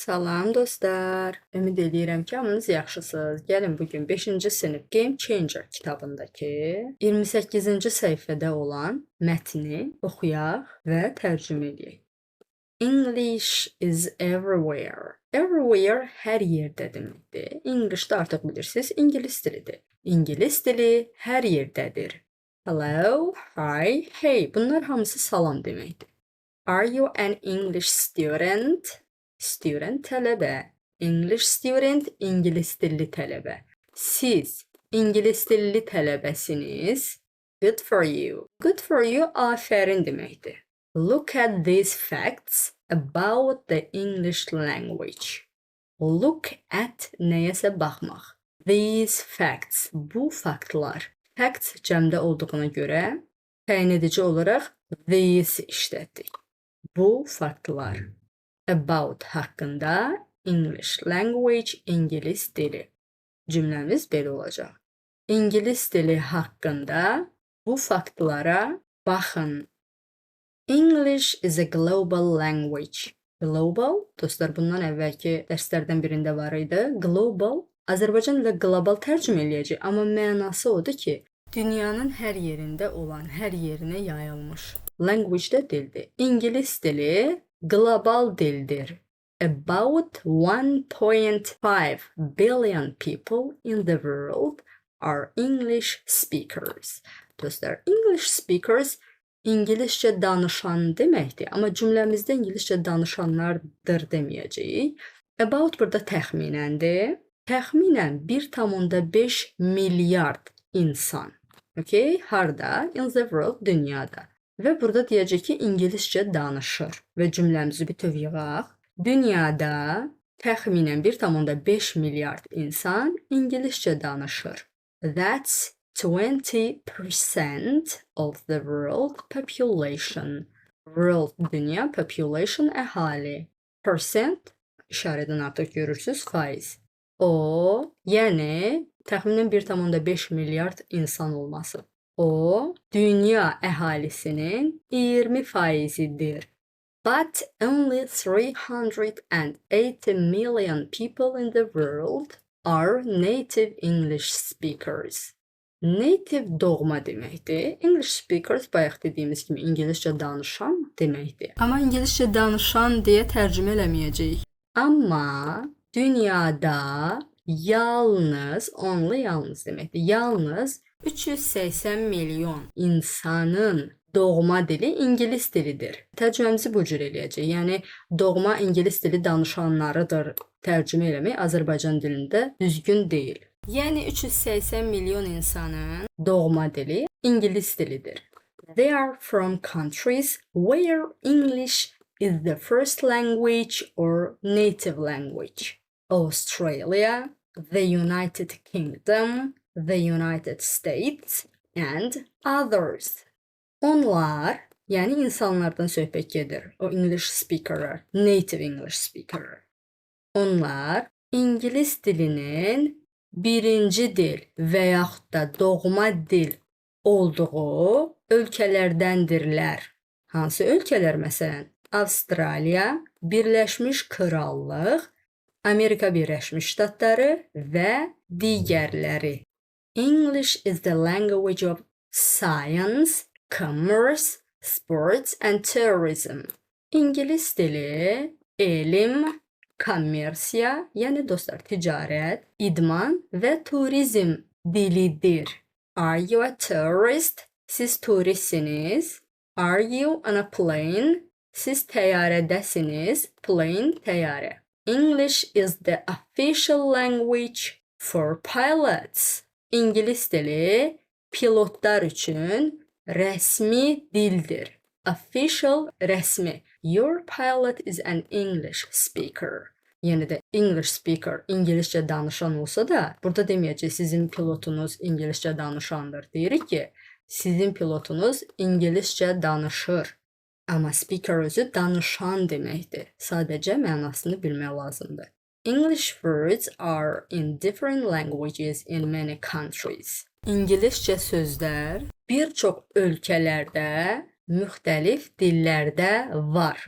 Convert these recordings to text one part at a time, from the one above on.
Salam dostlar. Ümid edirəm ki, hamınız yaxşısınız. Gəlin bugün 5-ci sinif Game Changer kitabındakı 28-ci səhifədə olan mətni oxuyaq və tərcümə edək. English is everywhere. Everywhere hər yerdə deməkdir. English-də artıq bilirsiniz, ingilis dilidir. İngilis dili hər yerdədir. Hello, hi, hey. Bunlar hamısı salam deməkdir. Are you an English student? Student tələbə. English student, İngilis dilli tələbə. Siz İngilis dilli tələbəsiniz. Good for you. Good for you, afərin deməkdir. Look at these facts about the English language. Look at nəyəsə baxmaq. These facts, bu faktlar. Facts cəmdə olduğuna görə təyin edici olaraq these işlətdik. Bu faktlar. About haqqında, English language, İngilis dili. Cümləmiz belə olacaq. İngilis dili haqqında bu faktlara baxın. English is a global language. Global, dostlar bundan əvvəlki dərslərdən birində var idi. Global, Azərbaycan ilə qlobal tərcümə eləyəcək, amma mənası odur ki, dünyanın hər yerində olan, hər yerinə yayılmış. Language də dildir. İngilis dili global dildir. About 1.5 billion people in the world are English speakers. Dostlar, English speakers İngiliscə danışan deməkdir, amma cümləmizdə İngiliscə danışanlardır deməyəcəyik. About burada təxminəndir. Təxminən 1.5 milyard insan. Okay? Harda? In the world, dünyada. Və burada deyəcək ki, İngiliscə danışır. Və cümləmizi bütöv yığaq. Dünyada təxminən 1.5 milyard insan İngiliscə danışır. That's 20% of the world population. World, dünya, population, əhali. Percent, işarədən artıq görürsünüz, faiz. O, yəni təxminən 1.5 milyard insan olması. O, dünya əhalisinin 20%-idir. But only 380 million people in the world are native English speakers. Native doğma deməkdir. English speakers bayaq dediyimiz kimi İngiliscə danışan deməkdir. Amma İngiliscə danışan deyə tərcümə eləməyəcəyik. Amma dünyada yalnız, yalnız deməkdir. Yalnız 380 milyon insanın doğma dili İngilis dilidir. Tərcüməmizi bu cür eləyəcək. Yəni, doğma İngilis dili danışanlarıdır tərcümə eləmək Azərbaycan dilində düzgün deyil. Yəni, 380 milyon insanın doğma dili İngilis dilidir. They are from countries where English is the first language or native language. Australia, the United Kingdom, the United States and others. Onlar, yəni insanlardan söhbət gedir. O English speakerlar, native English speakerlar. Onlar İngilis dilinin birinci dil və yaxud da doğma dil olduğu ölkələrdəndirlər. Hansı ölkələr məsələn? Avstraliya, Birləşmiş Krallıq, Amerika Birləşmiş Ştatları və digərləri. English is the language of science, commerce, sports and tourism. İngilis dili elm, kommersiya, yəni dostlar ticarət, idman və turizm dilidir. Are you a tourist? Siz turistsiniz. Are you on a plane? Siz təyyarədəsiniz. Plane, təyyarə. English is the official language for pilots. İngilis dili pilotlar üçün rəsmi dildir. Official, rəsmi. Your pilot is an English speaker. Yəni də English speaker, İngiliscə danışan olsa da, burada deməyəcək sizin pilotunuz İngiliscə danışandır. Deyirik ki, sizin pilotunuz İngiliscə danışır. Amma speaker özü danışan deməkdir. Sadəcə mənasını bilmək lazımdır. English words are in different languages in many countries. İngiliscə sözlər bir çox ölkələrdə müxtəlif dillərdə var.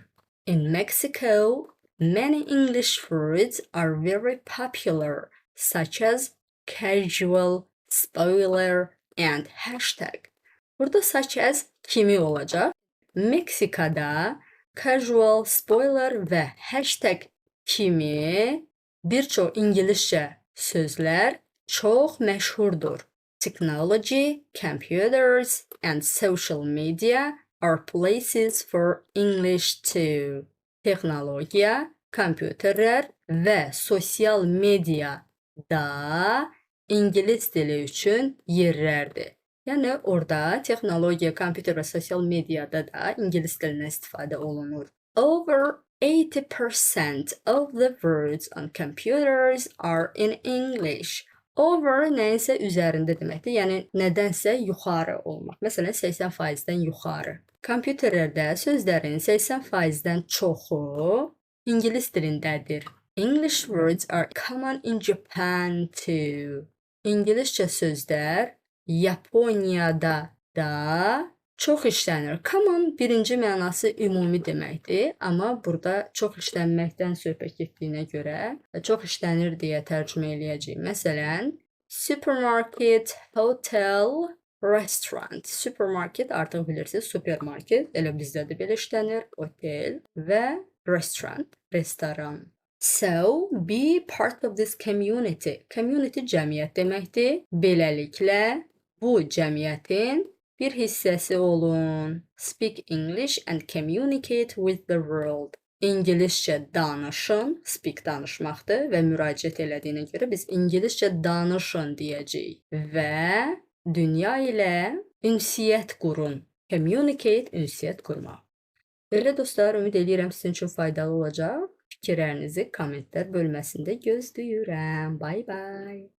In Mexico, Many English words are very popular, such as casual, spoiler, and hashtag. Burada such as kimi olacaq? Meksikada casual, spoiler və hashtag kimi bir çox İngiliscə sözlər çox məşhurdur. Technology, computers, and social media are places for English too. Texnologiya, kompüterlər və sosial media da İngilis dili üçün yerlərdir. Yəni orada texnologiya, kompüter və sosial mediada da İngilis dilindən istifadə olunur. Over 80% of the words on computers are in English. Over nəyinsə üzərində deməkdir, yəni nədənsə yuxarı olmaq. Məsələn, 80%-dən yuxarı. Kompüterlərdə sözlərin 80%-dən çoxu İngilis dilindədir. English words are common in Japan too. İngiliscə sözlər Yaponiyada da çox işlənir. Common birinci mənası ümumi deməkdir, amma burada çox işlənməkdən söhbət getdiyinə görə çox işlənir deyə tərcümə eləyəcəyik. Məsələn, supermarket, hotel, restaurant. Supermarket artıq bilirsiniz, supermarket, elə bizdə də belə işlənir, otel və restaurant, restoran. So, be part of this community. Community cəmiyyət deməkdir. Beləliklə, bu cəmiyyətin bir hissəsi olun. Speak English and communicate with the world. İngiliscə danışın, speak danışmaqdır və müraciət elədiyinə görə biz İngiliscə danışın deyəcəyik. Və dünya ilə ünsiyyət qurun. Communicate, ünsiyyət qurmaq. Belə dostlar, ümid edirəm sizin üçün faydalı olacaq. Fikirlərinizi kommentlər bölməsində gözləyirəm. Bye bye.